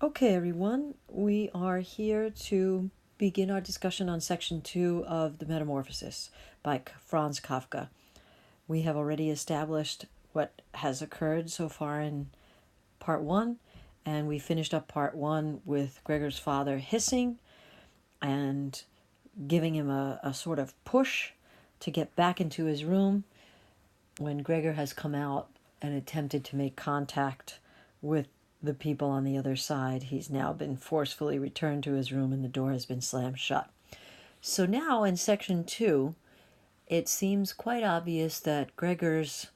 Okay, everyone, we are here to begin our discussion on section 2 of the Metamorphosis by Franz Kafka. We have already established what has occurred so far in part 1, and we finished up part 1 with Gregor's father hissing and giving him a sort of push to get back into his room when Gregor has come out and attempted to make contact with the people on the other side. He's now been forcefully returned to his room and the door has been slammed shut. So now in section 2, it seems quite obvious that Gregor's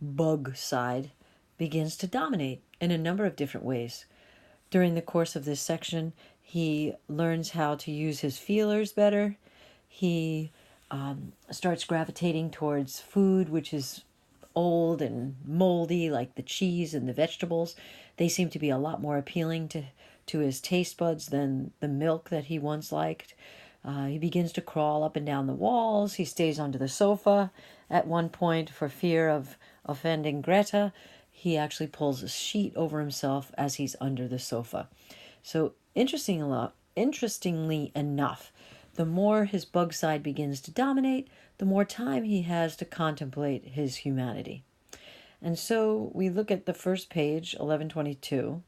bug side begins to dominate in a number of different ways. During the course of this section, he learns how to use his feelers better. He starts gravitating towards food, which is old and moldy, like the cheese and the vegetables. They seem to be a lot more appealing to his taste buds than the milk that he once liked. He begins to crawl up and down the walls. He stays under the sofa at one point for fear of offending Greta. He actually pulls a sheet over himself as he's under the sofa. So interestingly enough, the more his bug side begins to dominate, the more time he has to contemplate his humanity. And so we look at the first page, 1122,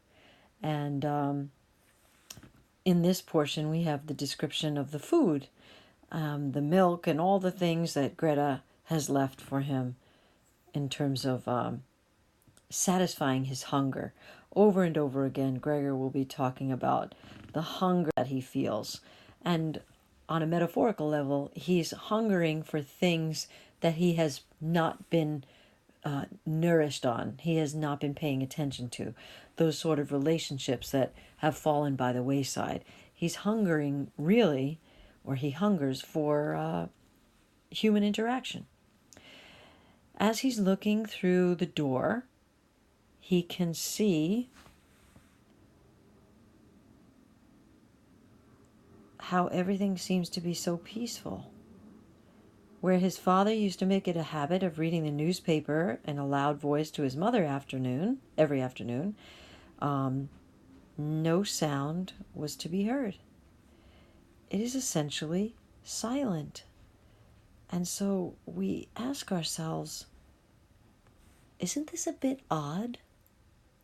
and in this portion we have the description of the food, the milk, and all the things that Greta has left for him in terms of satisfying his hunger. Over and over again, Gregor will be talking about the hunger that he feels. And on a metaphorical level, he's hungering for things that he has not been nourished on. He has not been paying attention to. Those sort of relationships that have fallen by the wayside. He's hungering, really, or he hungers for human interaction. As he's looking through the door, he can see how everything seems to be so peaceful. Where his father used to make it a habit of reading the newspaper in a loud voice to his mother every afternoon, no sound was to be heard. It is essentially silent. And so we ask ourselves, isn't this a bit odd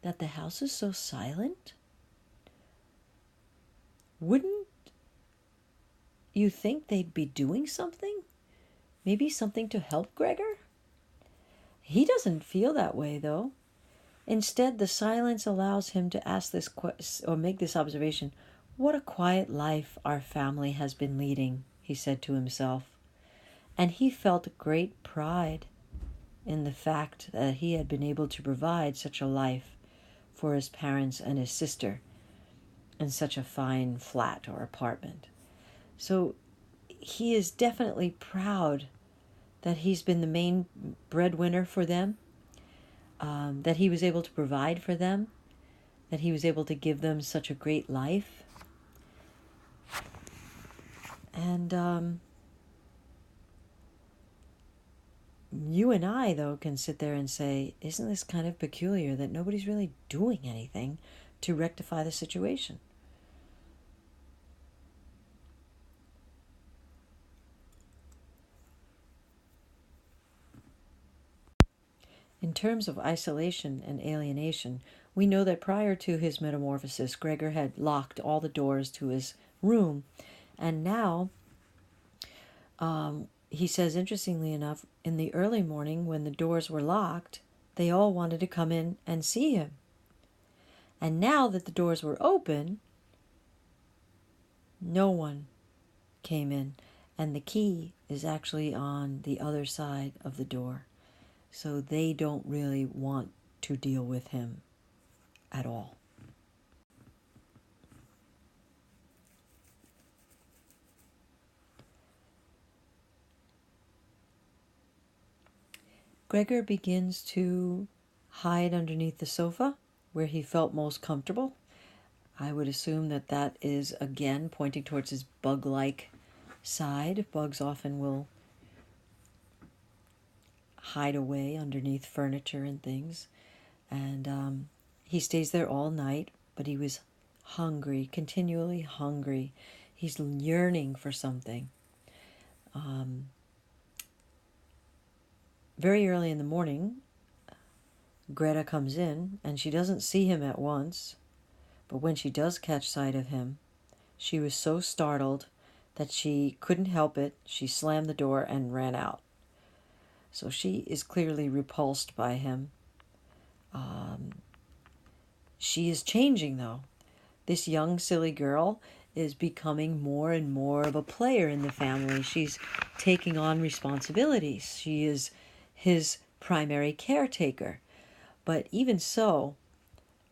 that the house is so silent? Wouldn't you think they'd be doing something? Maybe something to help Gregor? He doesn't feel that way, though. Instead, the silence allows him to ask this or make this observation. What a quiet life our family has been leading, he said to himself. And he felt great pride in the fact that he had been able to provide such a life for his parents and his sister in such a fine flat or apartment. So he is definitely proud that he's been the main breadwinner for them, that he was able to provide for them, that he was able to give them such a great life. And you and I, though, can sit there and say, isn't this kind of peculiar that nobody's really doing anything to rectify the situation? In terms of isolation and alienation, we know that prior to his metamorphosis, Gregor had locked all the doors to his room. And now, he says, interestingly enough, in the early morning when the doors were locked, they all wanted to come in and see him. And now that the doors were open, no one came in. And the key is actually on the other side of the door. So they don't really want to deal with him at all. Gregor begins to hide underneath the sofa where he felt most comfortable. I would assume that that is, again, pointing towards his bug-like side. Bugs often will hide away underneath furniture and things. And he stays there all night, but he was hungry, continually hungry. He's yearning for something. Very early in the morning, Greta comes in, and she doesn't see him at once. But when she does catch sight of him, she was so startled that she couldn't help it. She slammed the door and ran out. So she is clearly repulsed by him. She is changing, though. This young, silly girl is becoming more and more of a player in the family. She's taking on responsibilities. She is his primary caretaker. But even so,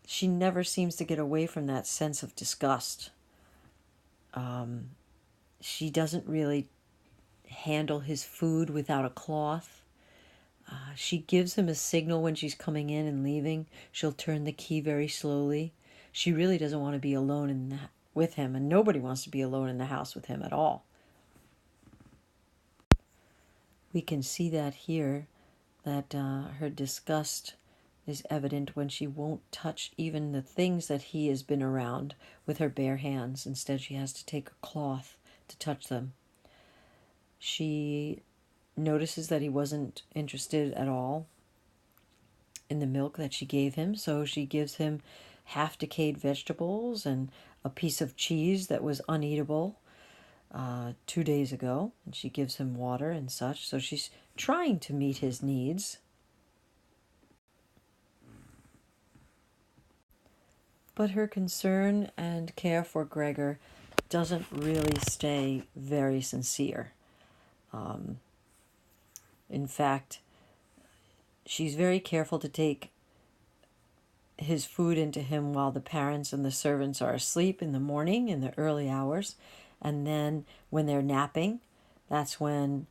she never seems to get away from that sense of disgust. She doesn't really handle his food without a cloth. She gives him a signal when she's coming in and leaving. She'll turn the key very slowly. She really doesn't want to be alone with him, and nobody wants to be alone in the house with him at all. We can see that here, that her disgust is evident when she won't touch even the things that he has been around with her bare hands. Instead, she has to take a cloth to touch them. She notices that he wasn't interested at all in the milk that she gave him, so she gives him half-decayed vegetables and a piece of cheese that was uneatable 2 days ago, and she gives him water and such, so she's trying to meet his needs. But her concern and care for Gregor doesn't really stay very sincere. In fact, she's very careful to take his food into him while the parents and the servants are asleep in the morning, in the early hours. And then when they're napping, that's when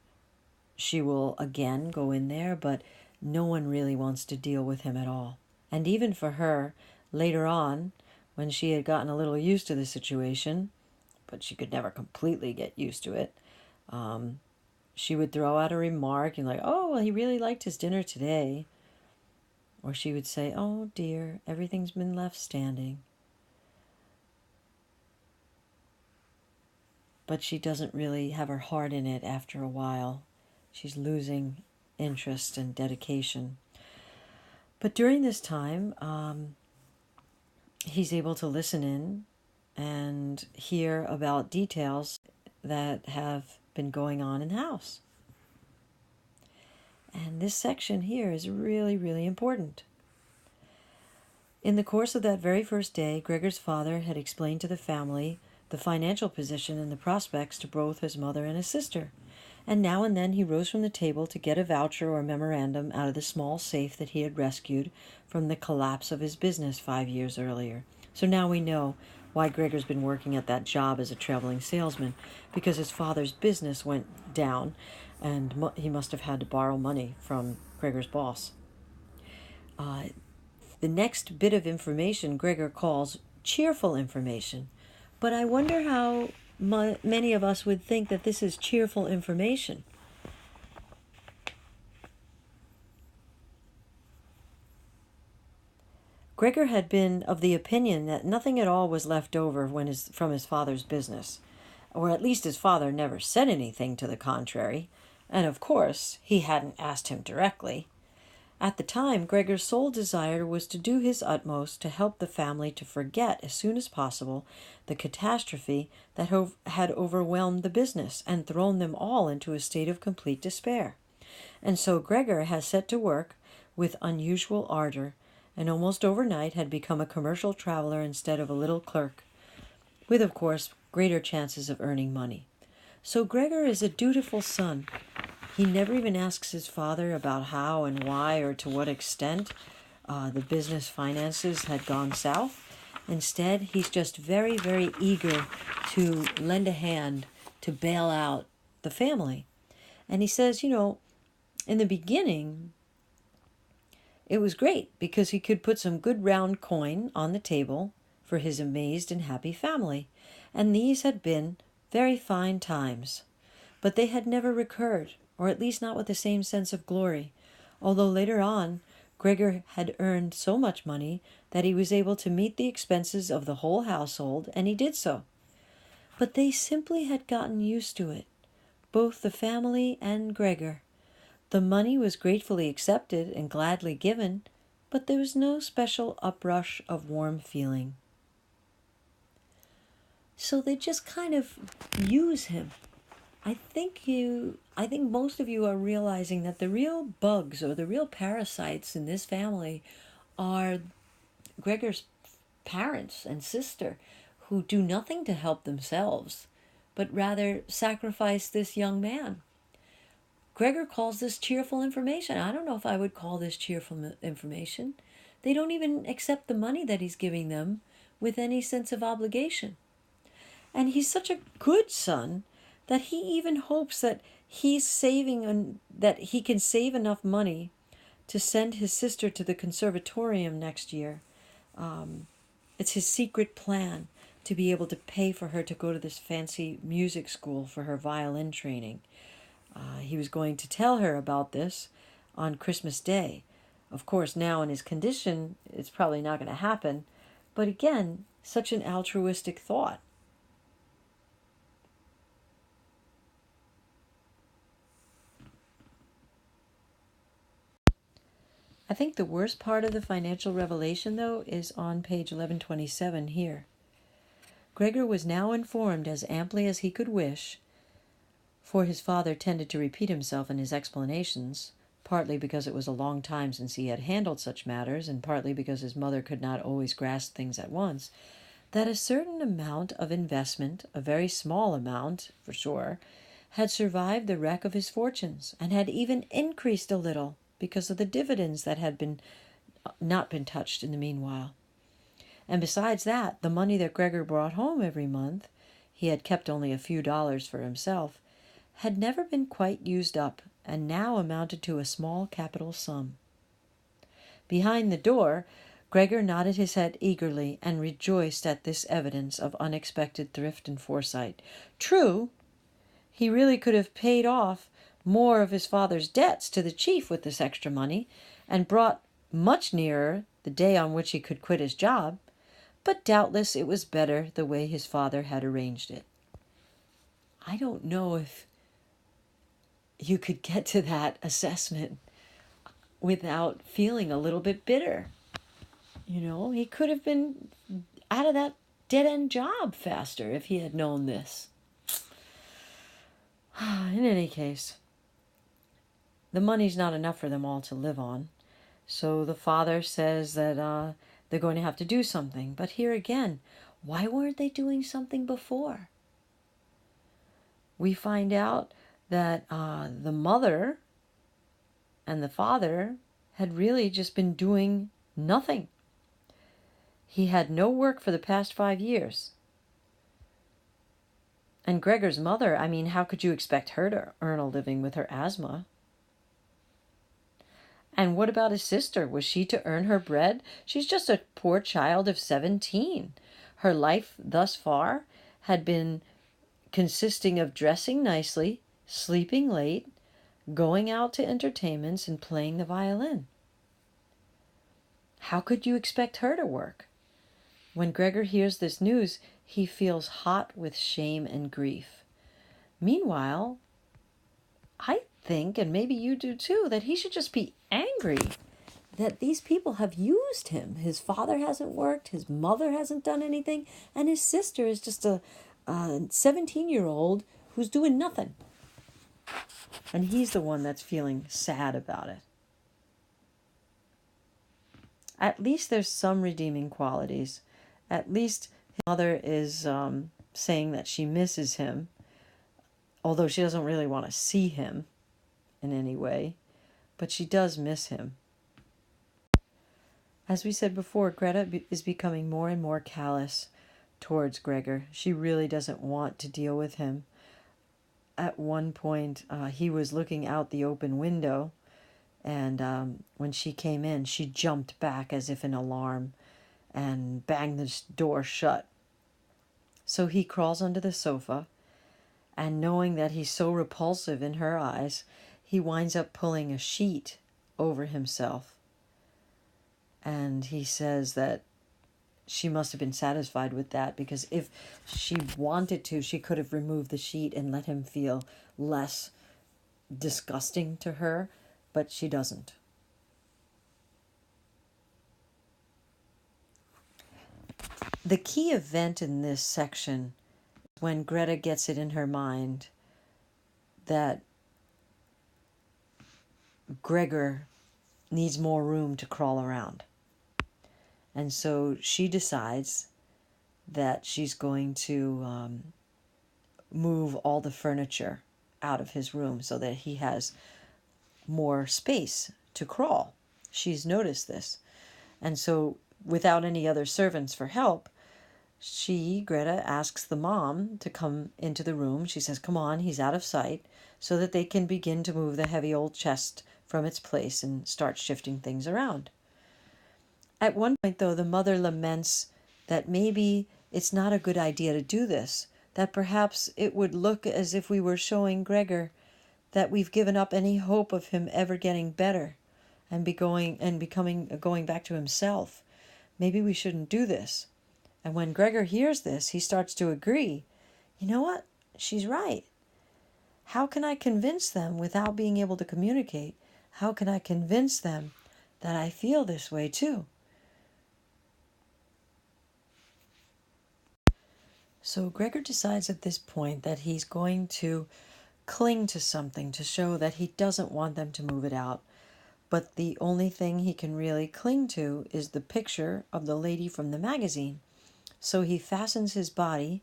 she will again go in there, but no one really wants to deal with him at all. And even for her, later on, when she had gotten a little used to the situation, but she could never completely get used to it, she would throw out a remark and like, oh, well, he really liked his dinner today. Or she would say, oh dear, everything's been left standing. But she doesn't really have her heart in it after a while. She's losing interest and dedication. But during this time, he's able to listen in and hear about details that have been going on in the house. And this section here is really, really important. In the course of that very first day, Gregor's father had explained to the family the financial position and the prospects to both his mother and his sister. And now and then he rose from the table to get a voucher or memorandum out of the small safe that he had rescued from the collapse of his business 5 years earlier. So now we know why Gregor's been working at that job as a traveling salesman, because his father's business went down and he must have had to borrow money from Gregor's boss. The next bit of information Gregor calls cheerful information, but I wonder how many of us would think that this is cheerful information. Gregor had been of the opinion that nothing at all was left over from his father's business, or at least his father never said anything to the contrary, and of course he hadn't asked him directly. At the time, Gregor's sole desire was to do his utmost to help the family to forget as soon as possible the catastrophe that had overwhelmed the business and thrown them all into a state of complete despair. And so Gregor has set to work with unusual ardor, and almost overnight had become a commercial traveler instead of a little clerk, with, of course, greater chances of earning money. So Gregor is a dutiful son. He never even asks his father about how and why or to what extent the business finances had gone south. Instead, he's just very, very eager to lend a hand to bail out the family. And he says, in the beginning, it was great because he could put some good round coin on the table for his amazed and happy family. And these had been very fine times. But they had never recurred, or at least not with the same sense of glory, although later on Gregor had earned so much money that he was able to meet the expenses of the whole household, and he did so. But they simply had gotten used to it, both the family and Gregor. The money was gratefully accepted and gladly given, but there was no special uprush of warm feeling. So they just kind of use him. I think most of you are realizing that the real bugs or the real parasites in this family are Gregor's parents and sister, who do nothing to help themselves, but rather sacrifice this young man. Gregor calls this cheerful information. I don't know if I would call this cheerful information. They don't even accept the money that he's giving them with any sense of obligation. And he's such a good son that he even hopes that he's saving and that he can save enough money to send his sister to the conservatorium next year. It's his secret plan to be able to pay for her to go to this fancy music school for her violin training. He was going to tell her about this on Christmas Day. Of course, now in his condition, it's probably not going to happen. But again, such an altruistic thought. I think the worst part of the financial revelation, though, is on page 1127 here. Gregor was now informed as amply as he could wish, for his father tended to repeat himself in his explanations, partly because it was a long time since he had handled such matters, and partly because his mother could not always grasp things at once, that a certain amount of investment, a very small amount for sure, had survived the wreck of his fortunes, and had even increased a little because of the dividends that had not been touched in the meanwhile. And besides that, the money that Gregor brought home every month, he had kept only a few dollars for himself, had never been quite used up, and now amounted to a small capital sum. Behind the door, Gregor nodded his head eagerly and rejoiced at this evidence of unexpected thrift and foresight. True, he really could have paid off more of his father's debts to the chief with this extra money, and brought much nearer the day on which he could quit his job, but doubtless it was better the way his father had arranged it. I don't know if you could get to that assessment without feeling a little bit bitter. You know, he could have been out of that dead-end job faster if he had known this. In any case, the money's not enough for them all to live on. So the father says that they're going to have to do something. But here again, why weren't they doing something before? We find out that the mother and the father had really just been doing nothing. He had no work for the past 5 years. And Gregor's mother, I mean, how could you expect her to earn a living with her asthma? And what about his sister? Was she to earn her bread? She's just a poor child of 17. Her life thus far had been consisting of dressing nicely, sleeping late, going out to entertainments, and playing the violin. How could you expect her to work? When Gregor hears this news, he feels hot with shame and grief. Meanwhile, I think, and maybe you do too, that he should just be angry that these people have used him. His father hasn't worked, his mother hasn't done anything, and his sister is just a 17-year-old who's doing nothing. And he's the one that's feeling sad about it. At least there's some redeeming qualities. At least his mother is saying that she misses him, although she doesn't really want to see him in any way, but she does miss him. As we said before, Greta is becoming more and more callous towards Gregor. She really doesn't want to deal with him. At one point, he was looking out the open window, and when she came in, she jumped back as if in alarm and banged the door shut. So he crawls under the sofa, and knowing that he's so repulsive in her eyes, he winds up pulling a sheet over himself And he says that she must have been satisfied with that, because if she wanted to, she could have removed the sheet and let him feel less disgusting to her, but she doesn't. The key event in this section is when Greta gets it in her mind that Gregor needs more room to crawl around. And so she decides that she's going to move all the furniture out of his room so that he has more space to crawl. She's noticed this. And so, without any other servants for help, Greta, asks the mom to come into the room. She says, come on, he's out of sight, so that they can begin to move the heavy old chest from its place and start shifting things around. At one point, though, the mother laments that maybe it's not a good idea to do this, that perhaps it would look as if we were showing Gregor that we've given up any hope of him ever getting better and going back to himself. Maybe we shouldn't do this. And when Gregor hears this, he starts to agree. You know what? She's right. How can I convince them without being able to communicate? How can I convince them that I feel this way too? So Gregor decides at this point that he's going to cling to something to show that he doesn't want them to move it out. But the only thing he can really cling to is the picture of the lady from the magazine. So he fastens his body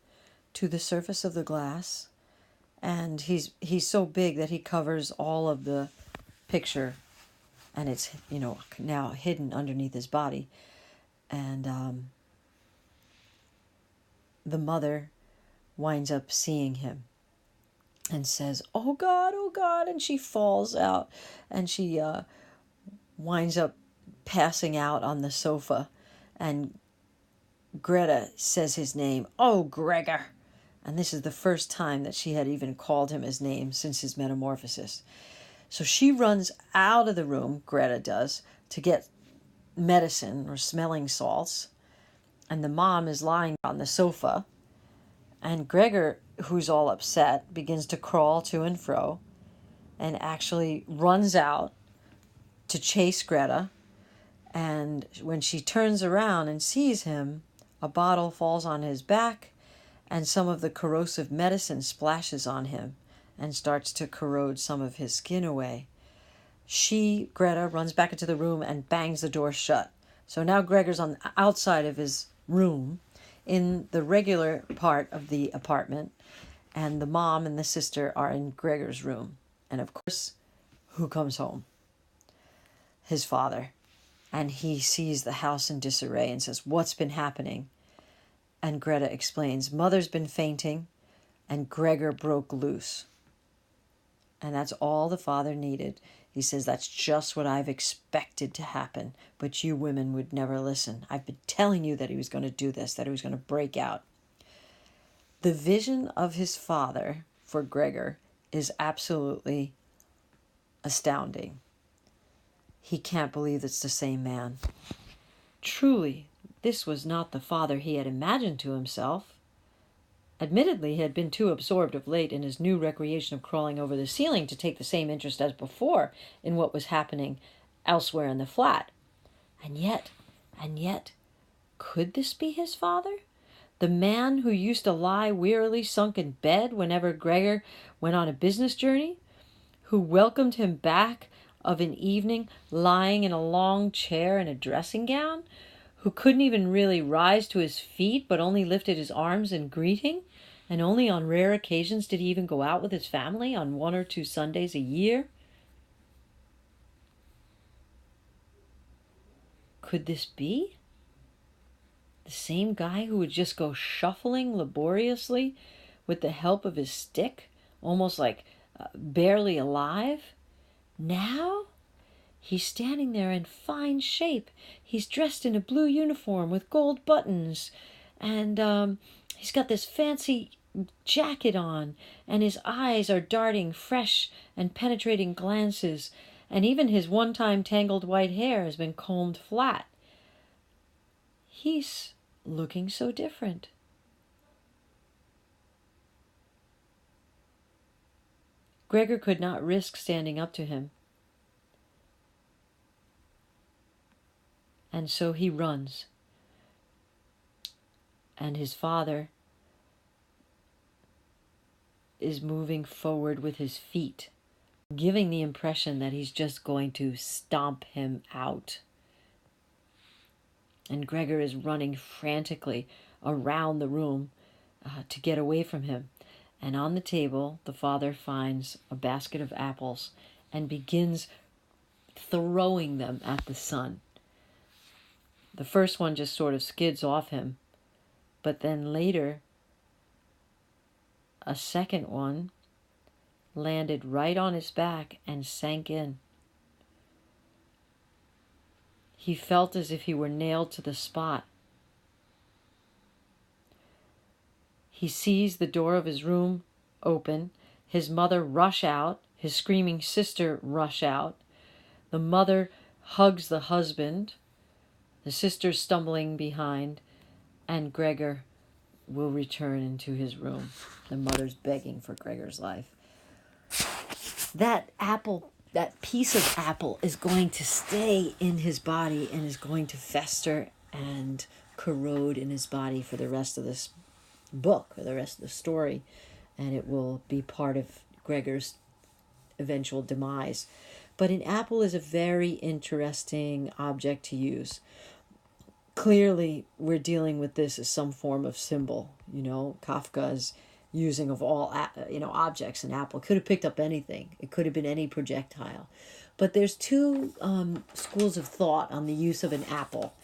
to the surface of the glass, and he's so big that he covers all of the picture, and it's now hidden underneath his body. And the mother winds up seeing him and says, oh God, and she falls out, and she winds up passing out on the sofa, and Greta says his name, oh, Gregor. And this is the first time that she had even called him his name since his metamorphosis. So she runs out of the room, Greta does, to get medicine or smelling salts. And the mom is lying on the sofa. And Gregor, who's all upset, begins to crawl to and fro and actually runs out to chase Greta. And when she turns around and sees him, a bottle falls on his back, and some of the corrosive medicine splashes on him and starts to corrode some of his skin away. Greta, runs back into the room and bangs the door shut. So now Gregor's on the outside of his room in the regular part of the apartment, and the mom and the sister are in Gregor's room. And of course, who comes home? His father. And he sees the house in disarray and says, what's been happening? And Greta explains, Mother's been fainting and Gregor broke loose. And that's all the father needed. He says, that's just what I've expected to happen, but you women would never listen. I've been telling you that he was going to do this, that he was going to break out. The vision of his father for Gregor is absolutely astounding. He can't believe it's the same man. Truly, this was not the father he had imagined to himself. Admittedly, he had been too absorbed of late in his new recreation of crawling over the ceiling to take the same interest as before in what was happening elsewhere in the flat. And yet, could this be his father? The man who used to lie wearily sunk in bed whenever Gregor went on a business journey? Who welcomed him back of an evening lying in a long chair in a dressing gown? Who couldn't even really rise to his feet but only lifted his arms in greeting? And only on rare occasions did he even go out with his family on 1 or 2 Sundays a year? Could this be the same guy who would just go shuffling laboriously with the help of his stick, almost like barely alive? Now he's standing there in fine shape. He's dressed in a blue uniform with gold buttons, and he's got this fancy jacket on, and his eyes are darting fresh and penetrating glances, and even his one-time tangled white hair has been combed flat. he's looking so different. Gregor could not risk standing up to him. And so he runs. And his father is moving forward with his feet, giving the impression that he's just going to stomp him out. And Gregor is running frantically around the room to get away from him. And on the table, the father finds a basket of apples and begins throwing them at the son. The first one just sort of skids off him, but then later, a second one landed right on his back and sank in. He felt as if he were nailed to the spot. He sees the door of his room open, his mother rush out, his screaming sister rush out. The mother hugs the husband, the sister stumbling behind, and Gregor will return into his room. The mother's begging for Gregor's life. That apple, that piece of apple is going to stay in his body and is going to fester and corrode in his body for the rest of this book, or the rest of the story, and it will be part of Gregor's eventual demise. But an apple is a very interesting object to use. Clearly, we're dealing with this as some form of symbol. Kafka's using of all objects. An apple could have picked up anything. It could have been any projectile. But there's two schools of thought on the use of an apple.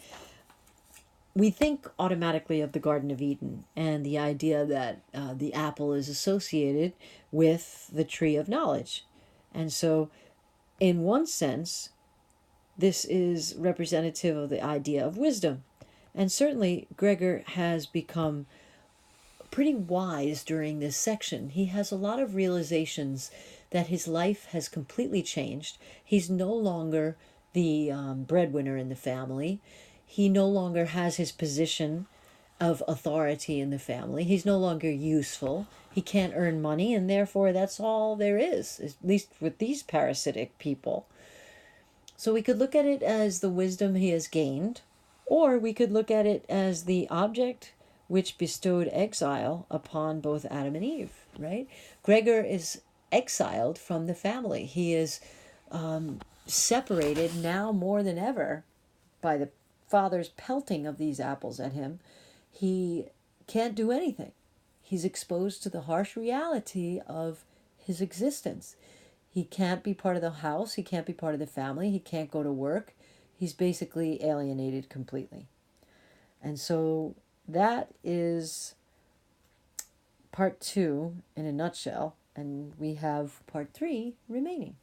We think automatically of the Garden of Eden and the idea that the apple is associated with the tree of knowledge. And so, in one sense, this is representative of the idea of wisdom. And certainly, Gregor has become pretty wise during this section. He has a lot of realizations that his life has completely changed. He's no longer the breadwinner in the family. He no longer has his position of authority in the family. He's no longer useful. He can't earn money, and therefore that's all there is, at least with these parasitic people. So we could look at it as the wisdom he has gained, or we could look at it as the object which bestowed exile upon both Adam and Eve, right? Gregor is exiled from the family. He is separated now more than ever by the father's pelting of these apples at him. He can't do anything. He's exposed to the harsh reality of his existence. He can't be part of the house. He can't be part of the family. He can't go to work. He's basically alienated completely. And so that is part 2 in a nutshell. And we have part 3 remaining.